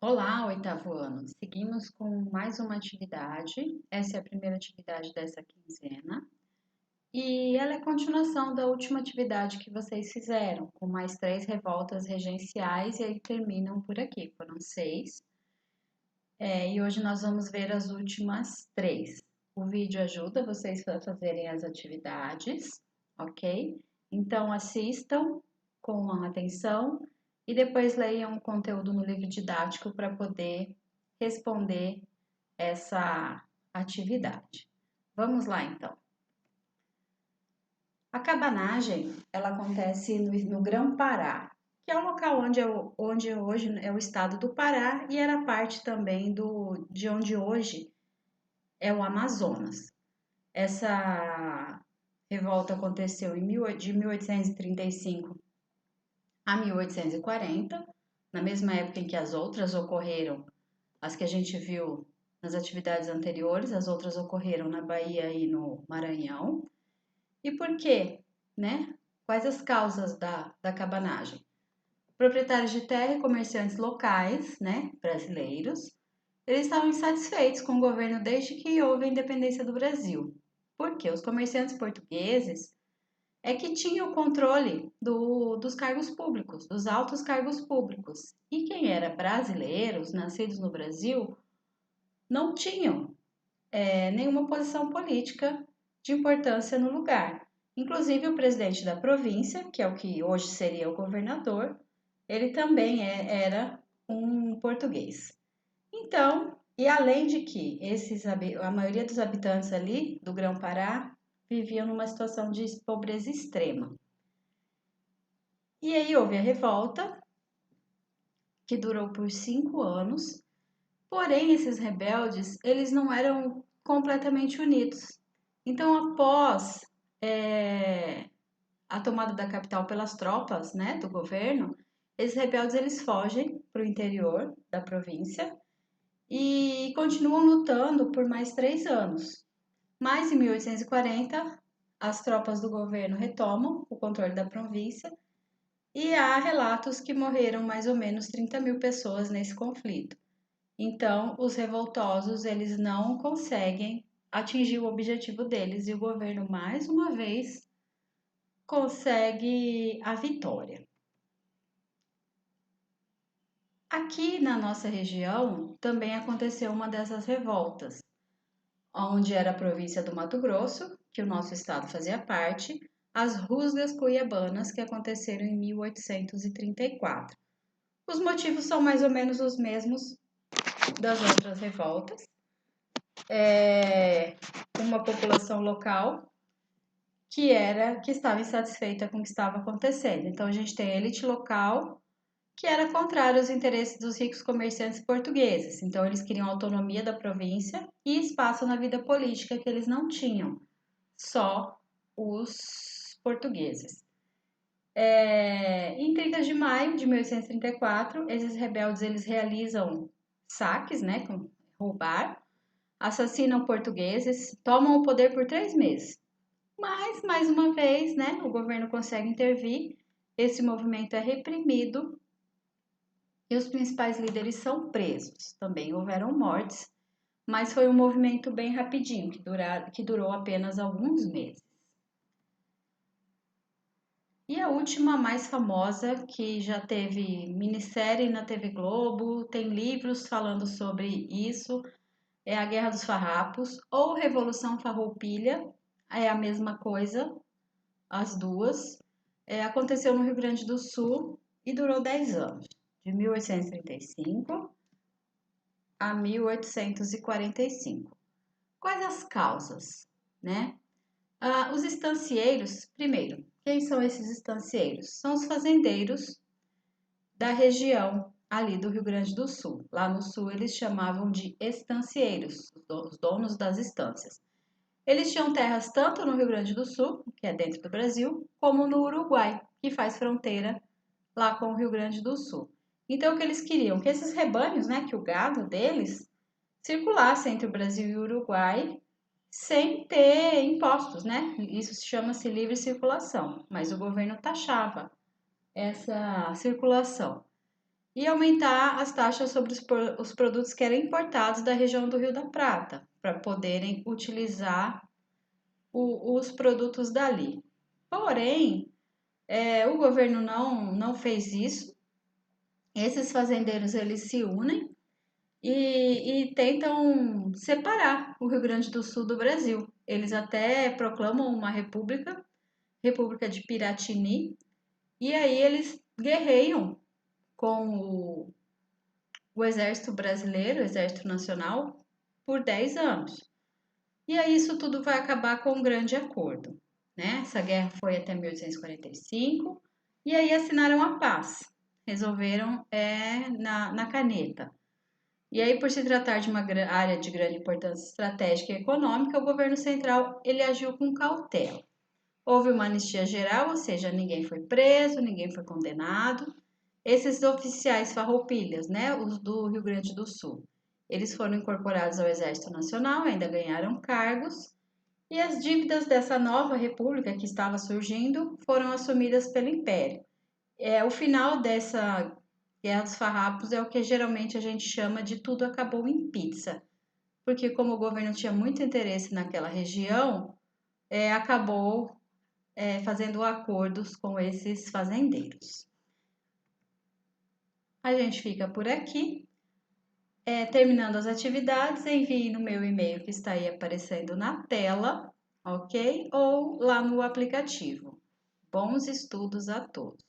Olá, oitavo ano. Seguimos com mais uma atividade. Essa é a primeira atividade dessa quinzena. E ela é continuação da última atividade que vocês fizeram, com mais três revoltas regenciais, e aí terminam por aqui. Foram seis. E hoje nós vamos ver as últimas três. O vídeo ajuda vocês a fazerem as atividades, ok? Então assistam com atenção e depois leiam o conteúdo no livro didático para poder responder essa atividade. Vamos lá então. A cabanagem, ela acontece no Grão-Pará, que é o local onde hoje é o estado do Pará e era parte também de onde hoje é o Amazonas. Essa revolta aconteceu de 1835 a 1840, na mesma época em que as outras ocorreram, as que a gente viu nas atividades anteriores, as outras ocorreram na Bahia e no Maranhão. E por quê, né? Quais as causas da cabanagem? Proprietários de terra e comerciantes locais, né, brasileiros, eles estavam insatisfeitos com o governo desde que houve a independência do Brasil. Por quê? Os comerciantes portugueses é que tinham o controle dos cargos públicos, dos altos cargos públicos. E quem era brasileiros, nascidos no Brasil, não tinham nenhuma posição política de importância no lugar. Inclusive o presidente da província, que é o que hoje seria o governador, ele também era um português. Então, e além de que a maioria dos habitantes ali do Grão-Pará viviam numa situação de pobreza extrema. E aí houve a revolta, que durou por 5 anos, porém esses rebeldes, eles não eram completamente unidos. Então, após a tomada da capital pelas tropas, né, do governo, esses rebeldes eles fogem para o interior da província e continuam lutando por mais 3 anos. Mas em 1840, as tropas do governo retomam o controle da província e há relatos que morreram mais ou menos 30 mil pessoas nesse conflito. Então, os revoltosos eles não conseguem atingir o objetivo deles e o governo mais uma vez consegue a vitória. Aqui na nossa região também aconteceu uma dessas revoltas, onde era a província do Mato Grosso, que o nosso estado fazia parte, as rusgas cuiabanas que aconteceram em 1834. Os motivos são mais ou menos os mesmos das outras revoltas. Uma população local que estava insatisfeita com o que estava acontecendo. Então a gente tem a elite local que era contrária aos interesses dos ricos comerciantes portugueses. Então, eles queriam autonomia da província e espaço na vida política que eles não tinham, só os portugueses. Em 30 de maio de 1834, esses rebeldes eles realizam saques, né, com roubar, assassinam portugueses, tomam o poder por 3 meses. Mas, mais uma vez, né, o governo consegue intervir, esse movimento é reprimido e os principais líderes são presos. Também houveram mortes, mas foi um movimento bem rapidinho, que durou apenas alguns meses. E a última, mais famosa, que já teve minissérie na TV Globo, tem livros falando sobre isso, é a Guerra dos Farrapos ou Revolução Farroupilha, é a mesma coisa, as duas. Aconteceu no Rio Grande do Sul e durou 10 anos, de 1835 a 1845. Quais as causas, né? Os estancieiros, primeiro, quem são esses estancieiros? São os fazendeiros da região ali do Rio Grande do Sul. Lá no sul eles chamavam de estancieiros, os donos das estâncias. Eles tinham terras tanto no Rio Grande do Sul, que é dentro do Brasil, como no Uruguai, que faz fronteira lá com o Rio Grande do Sul. Então o que eles queriam? Que esses rebanhos, né, que o gado deles circulasse entre o Brasil e o Uruguai sem ter impostos, né? Isso chama-se livre circulação, mas o governo taxava essa circulação. e aumentar as taxas sobre os produtos que eram importados da região do Rio da Prata, para poderem utilizar os produtos dali. Porém, o governo não fez isso. Esses fazendeiros eles se unem e tentam separar o Rio Grande do Sul do Brasil. Eles até proclamam uma república, República de Piratini, e aí eles guerreiam com o Exército Brasileiro, o Exército Nacional, por 10 anos. E aí isso tudo vai acabar com um grande acordo. Né? Essa guerra foi até 1845 e aí assinaram a paz. Resolveram na caneta. E aí, por se tratar de uma área de grande importância estratégica e econômica, o governo central ele agiu com cautela. Houve uma anistia geral, ou seja, ninguém foi preso, ninguém foi condenado. Esses oficiais farroupilhas, né, os do Rio Grande do Sul, eles foram incorporados ao Exército Nacional, ainda ganharam cargos, e as dívidas dessa nova república que estava surgindo foram assumidas pelo Império. O final dessa Guerra dos Farrapos é o que geralmente a gente chama de tudo acabou em pizza, porque como o governo tinha muito interesse naquela região, acabou fazendo acordos com esses fazendeiros. A gente fica por aqui. Terminando as atividades, envie no meu e-mail que está aí aparecendo na tela, ok? Ou lá no aplicativo. Bons estudos a todos!